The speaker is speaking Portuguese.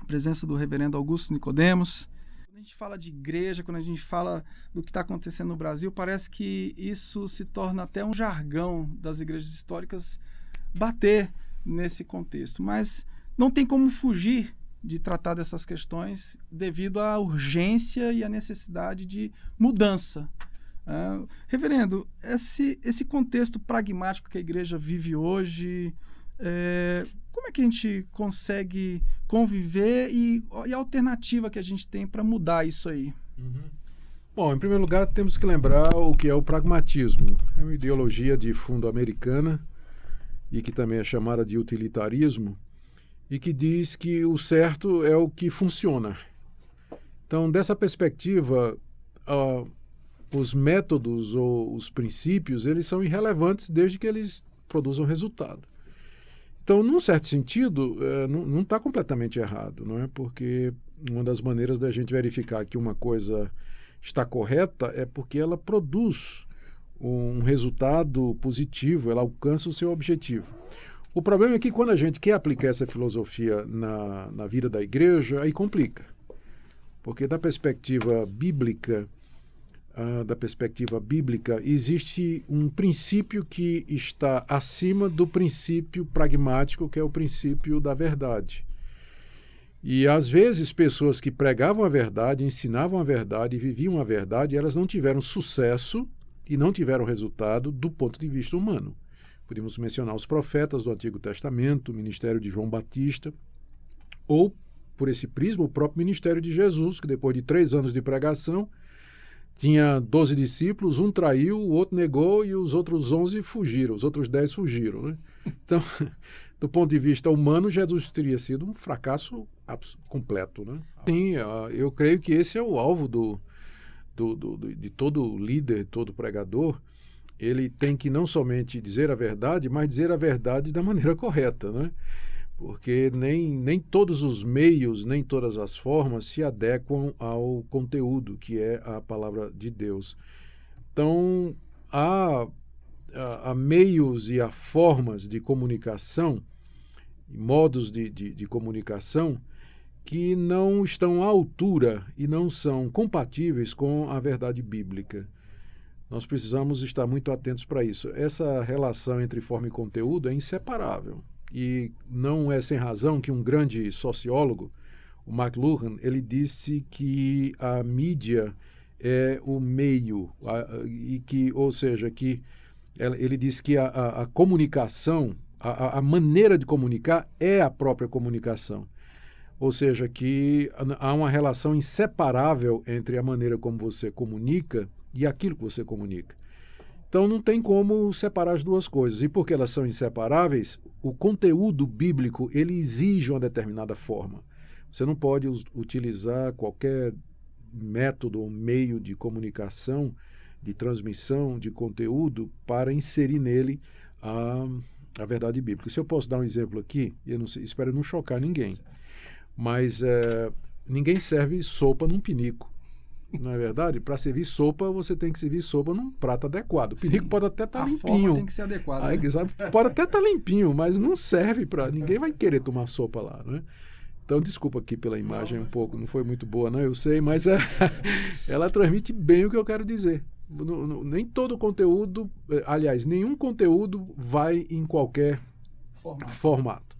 presença do reverendo Augusto Nicodemos. Quando a gente fala de igreja, quando a gente fala do que está acontecendo no Brasil, parece que isso se torna até um jargão das igrejas históricas bater nesse contexto. Mas não tem como fugir de tratar dessas questões devido à urgência e à necessidade de mudança. Reverendo, esse contexto pragmático que a igreja vive hoje, como é que a gente consegue conviver e a alternativa que a gente tem para mudar isso aí? Bom, em primeiro lugar, temos que lembrar o que é o pragmatismo. É uma ideologia de fundo americana e que também é chamada de utilitarismo e que diz que o certo é o que funciona. Então, dessa perspectiva, os métodos ou os princípios, eles são irrelevantes desde que eles produzam resultado. Então, num certo sentido, não está completamente errado, não é? Porque uma das maneiras da gente verificar que uma coisa está correta é porque ela produz um resultado positivo, ela alcança o seu objetivo. O problema é que quando a gente quer aplicar essa filosofia na vida da igreja, aí complica. Porque da perspectiva bíblica, existe um princípio que está acima do princípio pragmático, que é o princípio da verdade. E, às vezes, pessoas que pregavam a verdade, ensinavam a verdade e viviam a verdade, elas não tiveram sucesso e não tiveram resultado do ponto de vista humano. Podemos mencionar os profetas do Antigo Testamento, o ministério de João Batista, ou, por esse prisma, o próprio ministério de Jesus, que depois de 3 anos de pregação, tinha 12 discípulos, um traiu, o outro negou e os outros 11 fugiram, os outros 10 fugiram. Né? Então, do ponto de vista humano, Jesus teria sido um fracasso completo. Né? Sim, eu creio que esse é o alvo de todo líder, todo pregador. Ele tem que não somente dizer a verdade, mas dizer a verdade da maneira correta, né? Porque nem todos os meios, nem todas as formas se adequam ao conteúdo, que é a palavra de Deus. Então, há meios e há formas de comunicação, modos de comunicação, que não estão à altura e não são compatíveis com a verdade bíblica. Nós precisamos estar muito atentos para isso. Essa relação entre forma e conteúdo é inseparável. E não é sem razão que um grande sociólogo, o McLuhan, ele disse que a mídia é o meio, ele disse que a comunicação, a maneira de comunicar é a própria comunicação. Ou seja, que há uma relação inseparável entre a maneira como você comunica e aquilo que você comunica. Então, não tem como separar as duas coisas. E porque elas são inseparáveis, o conteúdo bíblico ele exige uma determinada forma. Você não pode utilizar qualquer método ou meio de comunicação, de transmissão de conteúdo para inserir nele a verdade bíblica. Se eu posso dar um exemplo aqui, eu não sei, espero não chocar ninguém, mas ninguém serve sopa num pinico. Não é verdade? Para servir sopa, você tem que servir sopa num prato adequado. O pinico pode até estar limpinho. A forma tem que ser adequada. Né? Pode até estar limpinho, mas não serve para... Ninguém vai querer tomar sopa lá, né? Então, desculpa aqui pela imagem um pouco, não foi muito boa, não, eu sei, mas ela transmite bem o que eu quero dizer. Nem todo conteúdo, aliás, nenhum conteúdo vai em qualquer formato.